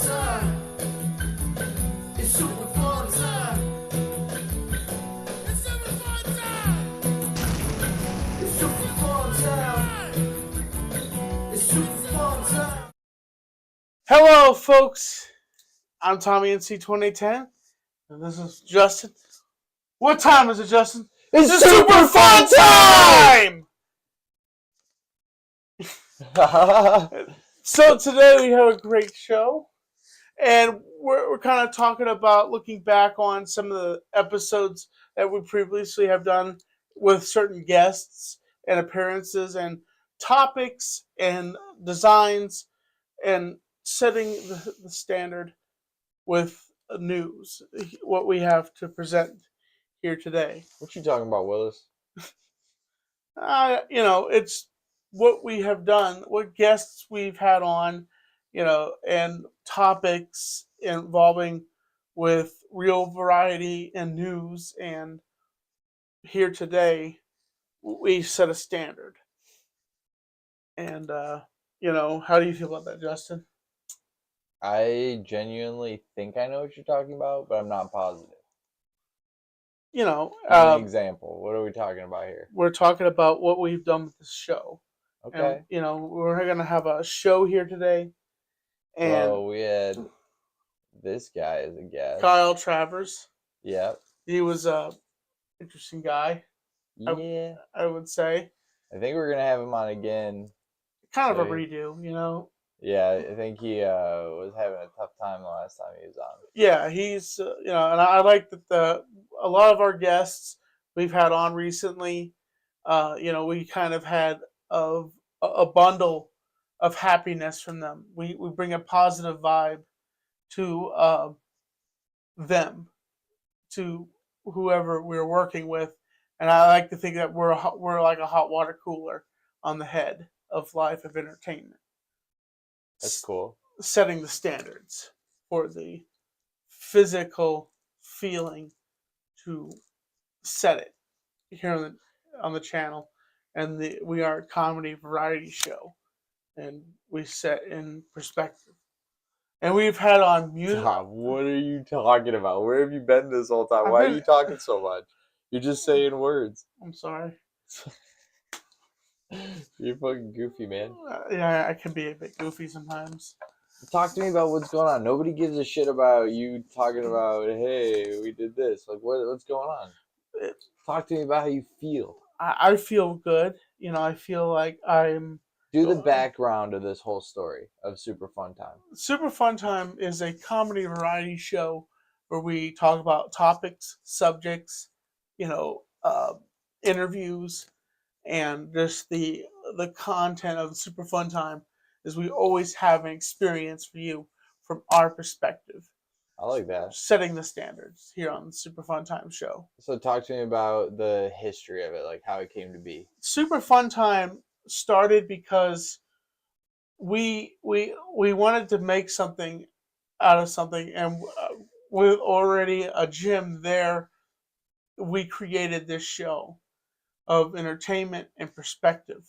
time. It's super fun time. It's super fun time. It's super fun time. It's super fun time. Hello, folks. I'm Tommy NC2010, and this is Justin. What time is it, Justin? It's super fun time! So today we have a great show, and we're kind of talking about looking back on some of the episodes that we previously have done with certain guests and appearances and topics and designs and setting the standard with news, what we have to present here today. What you talking about, Willis? It's what we have done, what guests we've had on, and topics involving with real variety and news. And here today, we set a standard. And, how do you feel about that, Justin? I genuinely think I know what you're talking about, but I'm not positive. Give me an example. What are we talking about here? We're talking about what we've done with this show. Okay. And, we're going to have a show here today. And well, we had this guy as a guest. Kyle Travers. Yep. He was a interesting guy. Yeah. I would say. I think we're going to have him on again. Kind of a redo, Yeah, I think he was having a tough time the last time he was on. Yeah, he's, and I like that a lot of our guests we've had on recently, we kind of had a bundle of happiness from them. We bring a positive vibe to them, to whoever we're working with. And I like to think that we're like a hot water cooler on the head of life of entertainment. That's cool. Setting the standards for the physical feeling to set it here on the channel. And we are a comedy variety show. And we set in perspective. And we've had on music. Tom, what are you talking about? Where have you been this whole time? Why are you talking so much? You're just saying words. I'm sorry. You're fucking goofy, man. Yeah, I can be a bit goofy sometimes. Talk to me about what's going on. Nobody gives a shit about you talking about, hey, we did this. Like, what's going on? Talk to me about how you feel. I feel good. I feel like I'm... Do the background of this whole story of Super Fun Time. Super Fun Time is a comedy variety show where we talk about topics, subjects, interviews, and just the content of Super Fun Time is we always have an experience for you from our perspective. I like that. Setting the standards here on the Super Fun Time show. So talk to me about the history of it, like how it came to be. Super Fun Time started because we wanted to make something out of something, and with already a gym there, we created this show of entertainment and perspective.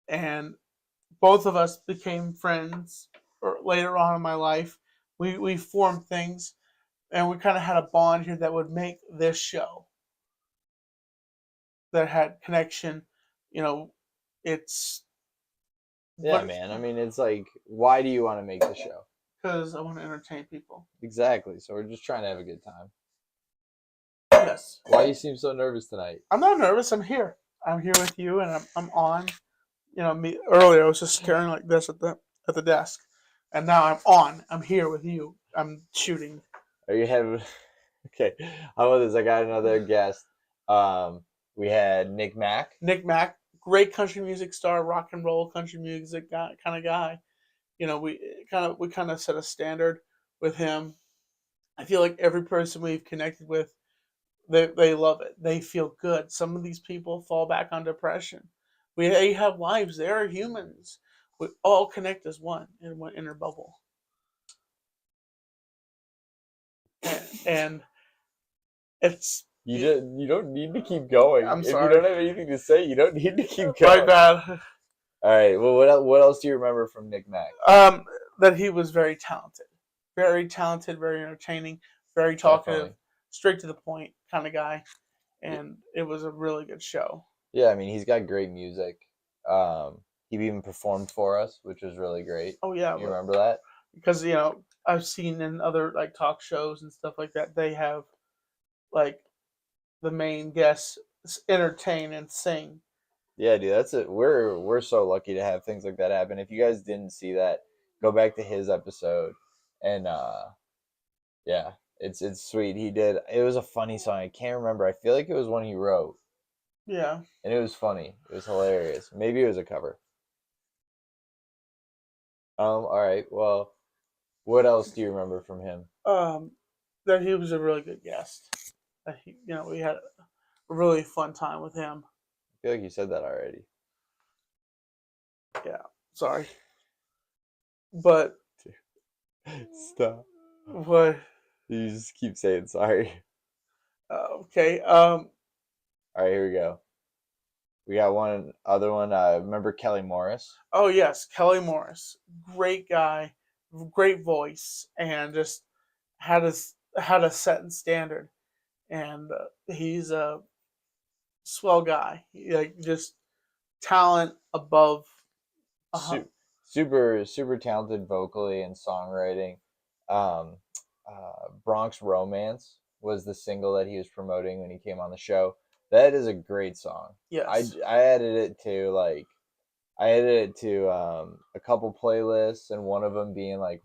And both of us became friends later on in my life. We formed things, and we kind of had a bond here that would make this show that had connection. It's... Yeah, man. I mean, it's like, why do you want to make the show? Because I want to entertain people. Exactly. So we're just trying to have a good time. Yes. Why you seem so nervous tonight? I'm not nervous. I'm here. I'm here with you, and I'm on. Me earlier I was just staring like this at the desk, and now I'm on. I'm here with you. I'm shooting. Are you having? Okay. How about this? I got another guest. We had Nick Mack. Nick Mack, great country music star, rock and roll country music kind of guy. We kind of set a standard with him. I feel like every person we've connected with, they love it. They feel good. Some of these people fall back on depression. They have lives. They are humans. We all connect as one in one inner bubble. And it's... You don't need to keep going. I'm sorry. If you don't have anything to say, you don't need to keep My going. bad. All right. Well, what else do you remember from Nick Mack? That he was very talented. very talented, very entertaining, very talkative, Definitely. straight to the point kind of guy. And it was a really good show. Yeah, I mean, he's got great music. He even performed for us, which was really great. Oh yeah, You remember that? because I've seen in other like talk shows and stuff like that, they have like the main guests entertain and sing. Yeah, dude, that's it. We're so lucky to have things like that happen. If you guys didn't see that, go back to his episode, and yeah, it's sweet. He did. It was a funny song. I can't remember. I feel like it was one he wrote. Yeah. And it was funny. It was hilarious. Maybe it was a cover. All right. Well, what else do you remember from him? That he was a really good guest. That we had a really fun time with him. I feel like you said that already. Yeah. Sorry. But Stop. what? You just keep saying sorry. Okay. All right, here we go. We got one other one. Remember Kelly Morris? Oh yes, Kelly Morris, great guy, great voice, and just had a set and standard, and he's a swell guy. Like just talent above. Super talented vocally and songwriting. Um, Bronx Romance was the single that he was promoting when he came on the show. That is a great song. Yes. I added it to a couple playlists, and one of them being like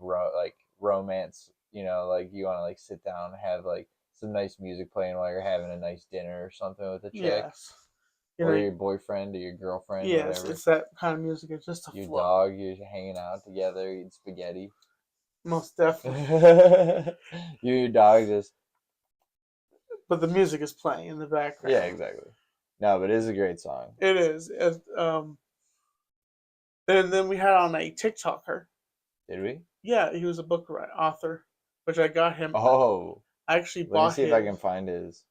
romance. Like you want to like sit down and have like some nice music playing while you're having a nice dinner or something with a chick. Yes. Or your boyfriend or your girlfriend. Yes, whatever. it's that kind of music. It's just a your flow. dog. You're hanging out together, eating spaghetti. Most definitely. You and your dog just. But the music is playing in the background. Yeah, exactly. No, but it is a great song. It is. And then we had on a TikToker. Did we? Yeah, he was a book author, which I got him. Oh. I actually bought. Let me see if I can find his.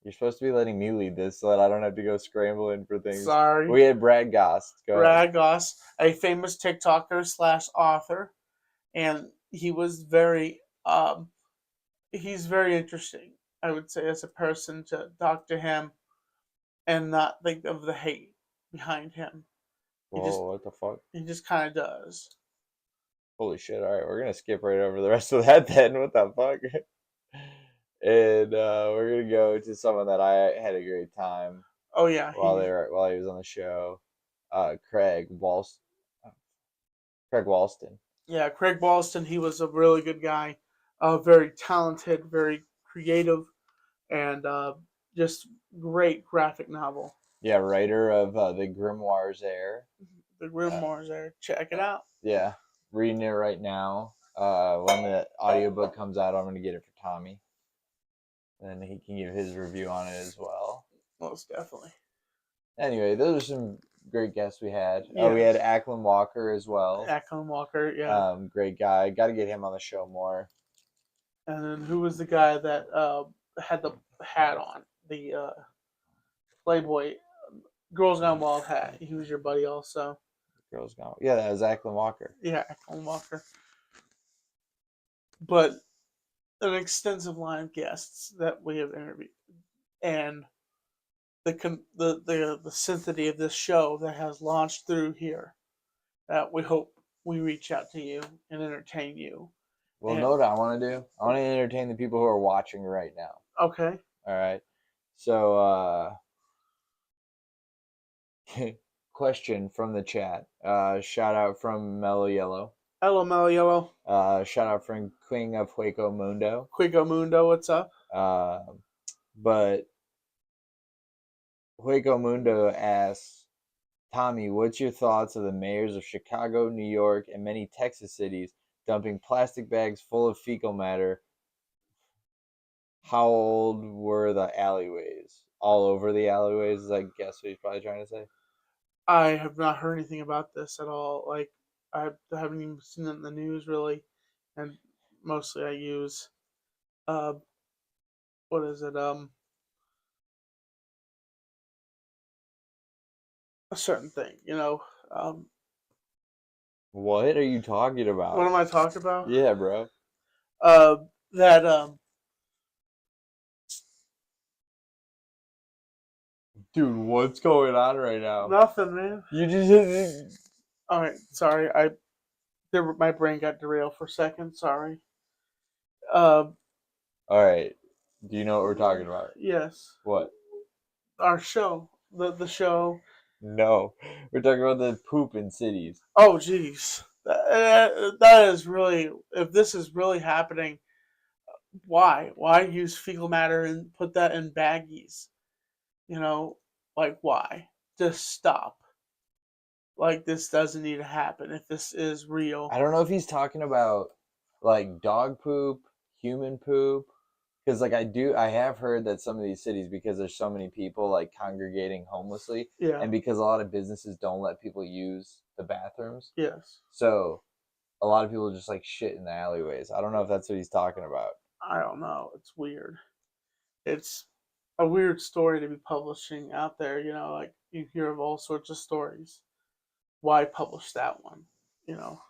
You're supposed to be letting me lead this so that I don't have to go scrambling for things. Sorry. We had Brad Goss. Brad Goss, a famous TikToker / author, and he was he's very interesting, I would say, as a person to talk to him and not think of the hate behind him. Whoa, what the fuck? He just kind of does. Holy shit, alright, we're going to skip right over the rest of that then. What the fuck? And we're going to go to someone that I had a great time. Oh, yeah. While he was on the show. Craig Walston. Yeah, Craig Walston, he was a really good guy. Very talented, very creative, and just great graphic novel. Yeah, writer of The Grimoires Air. The Grimoires Air. Check it out. Yeah, reading it right now. When the audiobook comes out, I'm going to get it for Tommy. And he can give his review on it as well. Most definitely. Anyway, those are some great guests we had. Yes. We had Ackland Walker as well. Ackland Walker, yeah. Great guy. Got to get him on the show more. And then who was the guy that had the hat on? The Playboy Girls Gone Wild hat. He was your buddy also. Girls Gone. Yeah, that was Ackland Walker. Yeah, Ackland Walker. But an extensive line of guests that we have interviewed, and the synthety of this show that has launched through here, that we hope we reach out to you and entertain you. Well, know what I want to do? I want to entertain the people who are watching right now. Okay. All right. So, question from the chat. Shout out from Mellow Yellow. Hello, Mellow Yellow. Shout out from Queen of Hueco Mundo. Hueco Mundo, what's up? But Hueco Mundo asks, Tommy, what's your thoughts of the mayors of Chicago, New York, and many Texas cities dumping plastic bags full of fecal matter? How old were the alleyways? All over the alleyways is, I guess, what he's probably trying to say. I have not heard anything about this at all. Like, I haven't even seen it in the news, really. And mostly I use, what is it, a certain thing, What are you talking about? What am I talking about? Yeah, bro. That Dude, what's going on right now? nothing, man. You just All right, sorry. My brain got derailed for a second. Sorry. all right. Do you know what we're talking about? Yes, What? our show, the show. No, we're talking about the poop in cities. Oh, jeez, that is really. If this is really happening, why? Why use fecal matter and put that in baggies? You know, like why? Just stop. Like this doesn't need to happen if this is real. I don't know if he's talking about like dog poop, human poop, because like I have heard that some of these cities, because there's so many people like congregating homelessly, Yeah. and because a lot of businesses don't let people use the bathrooms, Yes. so a lot of people just like shit in the alleyways. I don't know if that's what he's talking about. I don't know. It's weird. It's a weird story to be publishing out there. You know, like you hear of all sorts of stories. Why publish that one? You know.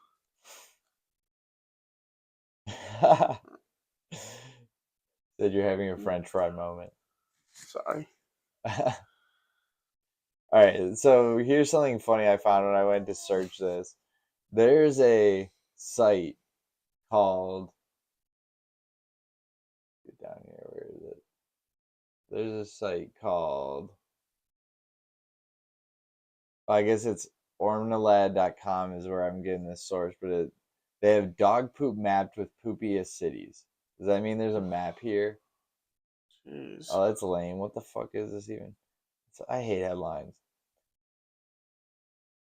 Said you're having a French fry moment. Sorry. All right, so here's something funny I found when I went to search this. There's a site called, get down here, where is it? There's a site called, I guess it's ormnalad.com is where I'm getting this source, but they have dog poop mapped with poopiest cities. Does that mean there's a map here? Jeez. Oh, that's lame. What the fuck is this even? I hate headlines.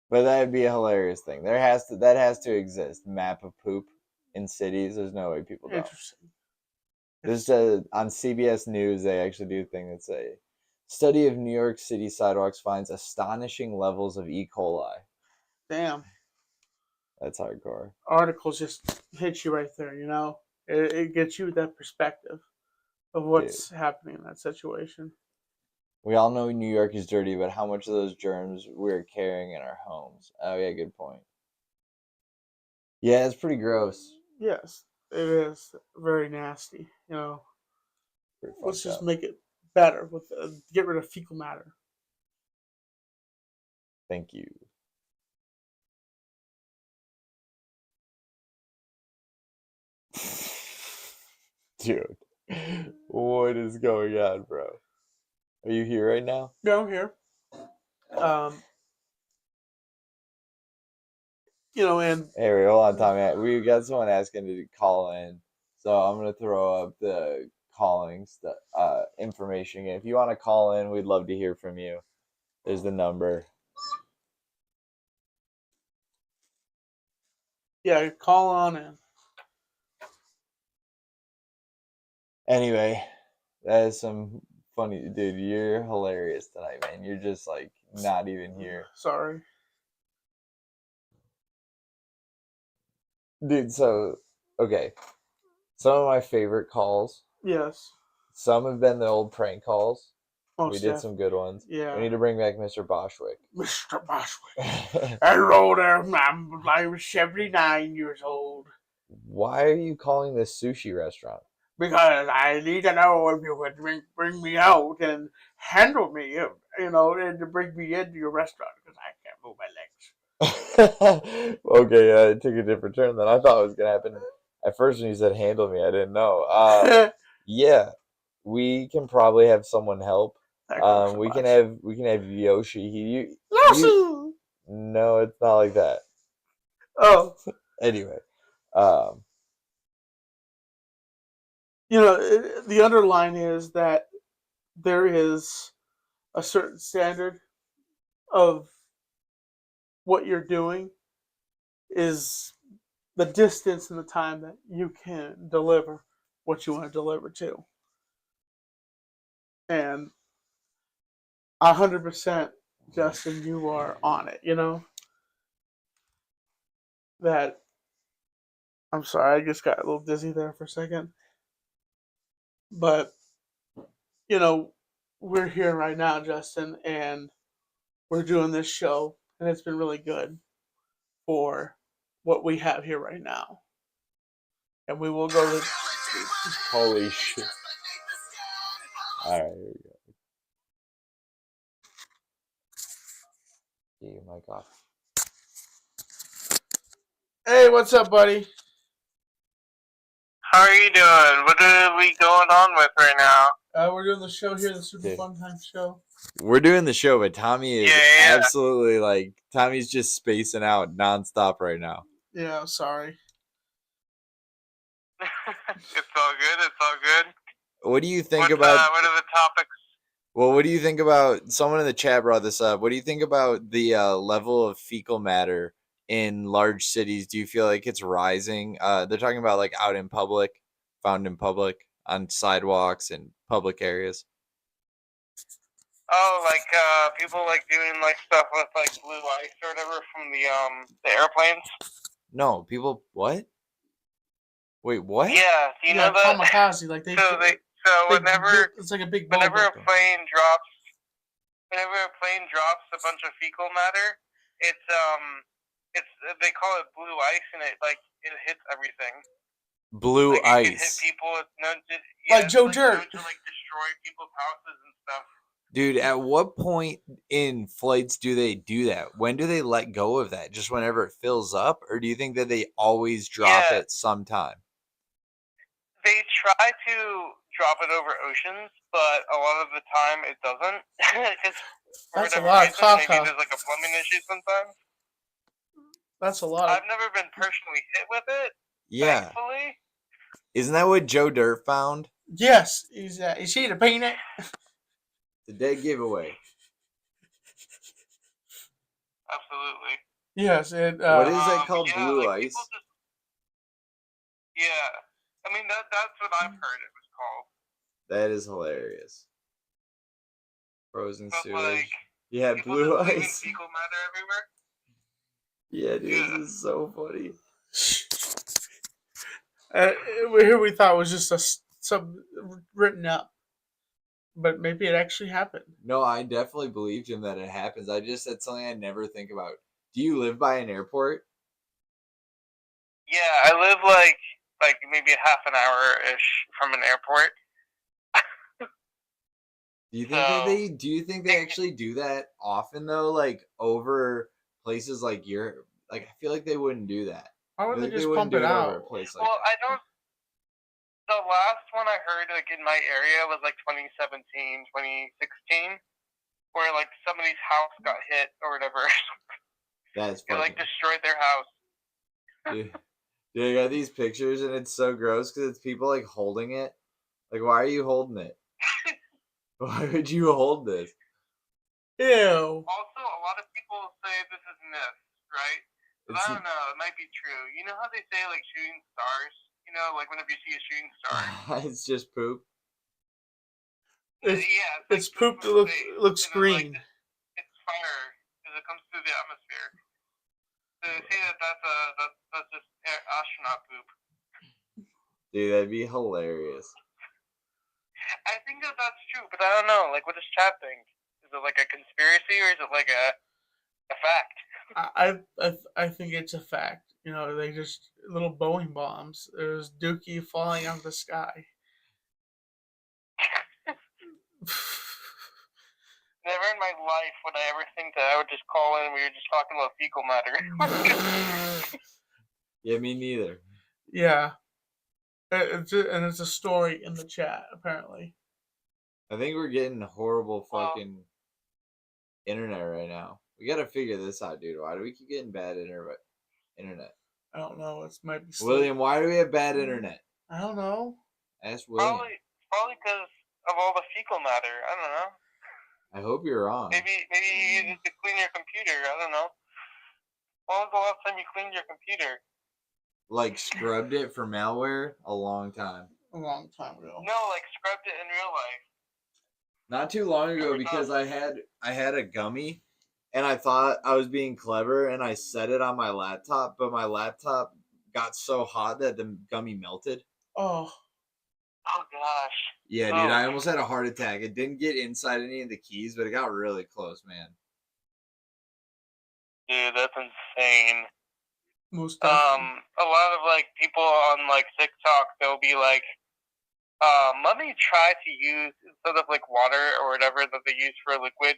But that'd be a hilarious thing. That has to exist. Map of poop in cities. There's no way people don't. Interesting. There's on CBS News they actually do a thing that's a study of New York City sidewalks finds astonishing levels of E. coli. Damn. That's hardcore. Articles just hit you right there. You know, it gets you that perspective of what's happening in that situation. We all know New York is dirty, but how much of those germs we're carrying in our homes? Oh yeah, good point. Yeah, it's pretty gross. Yes, it is very nasty. You know, Pretty let's just up. make it better with get rid of fecal matter. Thank you. Dude, what is going on, bro? Are you here right now? Yeah, I'm here. You know, and Hey, wait, hold on, Tommy. We got someone asking to call in, so I'm gonna throw up the information. If you want to call in, we'd love to hear from you. There's the number. yeah, call on in. Anyway, that is some funny, dude. You're hilarious tonight, man. You're just like not even here, Sorry. dude. So, okay, some of my favorite calls. Yes. Some have been the old prank calls. Most We did some good ones. Yeah. We need to bring back Mr. Boschwick. Mr. Boschwick. Hello there, I'm 79 years old. Why are you calling this sushi restaurant? Because I need to know if you would bring me out and handle me, you know, and to bring me into your restaurant because I can't move my legs. Okay, yeah, it took a different turn than I thought it was gonna happen. At first, when you said handle me, I didn't know. Yeah, we can probably have someone help. We can have Yoshi. Yoshi! No, it's not like that. Oh. Anyway, you know, the underline is that there is a certain standard of what you're doing is the distance and the time that you can deliver what you want to deliver to. And 100%, Justin, you are on it, you know? That, I'm sorry, I just got a little dizzy there for a second. But, you know, we're here right now, Justin, and we're doing this show, and it's been really good for what we have here right now. and we will go to. Holy shit. Alright, here we go. Oh my god. Hey, what's up, buddy? How are you doing? What are we going on with right now? We're doing the show here, the Super Dude. Fun Time Show. We're doing the show, but Tommy is Yeah. absolutely like Tommy's just spacing out nonstop right now. Yeah, sorry. It's all good. It's all good. What do you think what about? What are the topics? Well, what do you think about? Someone in the chat brought this up. What do you think about the level of fecal matter in large cities? Do you feel like it's rising? They're talking about like out in public, found in public, on sidewalks and public areas. Oh, like people like doing like stuff with like blue ice or whatever from the airplanes. No, people. What? Wait, what? Yeah, do you know that? kamikaze, like they. So whenever it's like a big. whenever a bulb. plane drops a bunch of fecal matter, it's they call it blue ice, and it hits everything. Blue Like, it can ice. hit people. It's known to, Like it's Joe known Dirt. to like destroy people's houses and stuff. Dude, at what point in flights do they do that? When do they let go of that? Just whenever it fills up? Or do you think that they always drop Yeah. it sometime? They try to drop it over oceans, but a lot of the time it doesn't. 'Cause for That's a whatever lot of reason, maybe caca. there's like a plumbing issue sometimes. That's a lot. I've never been personally hit with it, Yeah. thankfully. Isn't that what Joe Dirt found? Yes, is he the painter? The dead giveaway. Absolutely. Yes, it. What is that called? Yeah, Blue like, ice? people just- yeah. I mean, that's what I've heard it was called. That is hilarious. Frozen But, sewage. like, Yeah, people blue just leaving ice. fecal matter everywhere. Yeah, dude, Yeah. this is so funny. Here we thought it was just some written up, but maybe it actually happened. No, I definitely believed him that it happens. I just said something I never think about. Do you live by an airport? Yeah, I live like maybe half an hour-ish from an airport. Do you think that they do you think they actually do that often though? Like over places like Europe? Like I feel like they wouldn't do that. Why I would feel they like just wouldn't pump it do over out? a place like Well, that. I don't. The last one I heard like in my area was like 2017, 2016, where like somebody's house got hit or whatever. That's It like fucking destroyed their house. dude. Dude, I got these pictures and it's so gross because it's people like holding it. Like, why are you holding it? Why would you hold this? Ew. Also, a lot of people say this is myth, right? But It's- I don't know. It might be true. You know how they say like shooting stars? You know, like whenever you see a shooting star. It's just poop. It's, yeah, it's like poop that from looks space, looks and then, like, green. it's fire because it comes through the atmosphere. So they say that's just astronaut poop. Dude, that'd be hilarious. I think that's true, but I don't know. Like, what does Chad think? Is it like a conspiracy or is it like a fact? I think it's a fact. You know, they just little Boeing bombs. There's Dookie falling out of the sky. Never in my life would I ever think that I would just call in and we were just talking about fecal matter. Yeah, me neither. Yeah. And it's a story in the chat, apparently. I think we're getting horrible Well- fucking internet right now. We gotta figure this out, dude. Why do we keep getting bad internet? I don't know. It might be William, why do we have bad internet? I don't know. Ask William. Probably because of all the fecal matter. I don't know. I hope you're wrong. Maybe you use it to clean your computer. I don't know. When was the last time you cleaned your computer? Like scrubbed it for malware a long time. A long time ago. No, like scrubbed it in real life. Not too long ago because I had a gummy and I thought I was being clever and I set it on my laptop, but my laptop got so hot that the gummy melted. Oh. Oh gosh. Yeah, dude, Oh. I almost had a heart attack. It didn't get inside any of the keys, but it got really close, man. Dude, that's insane. Most definitely. A lot of like people on like TikTok, they'll be like, let me try to use, instead of like water or whatever that they use for liquid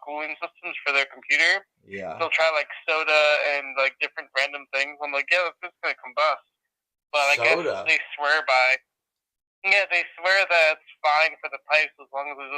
cooling systems for their computer, Yeah. they'll try like soda and like different random things. I'm like, yeah, that's just gonna combust. But I guess Soda. they swear by, yeah, they swear that it's fine for the pipes as long as it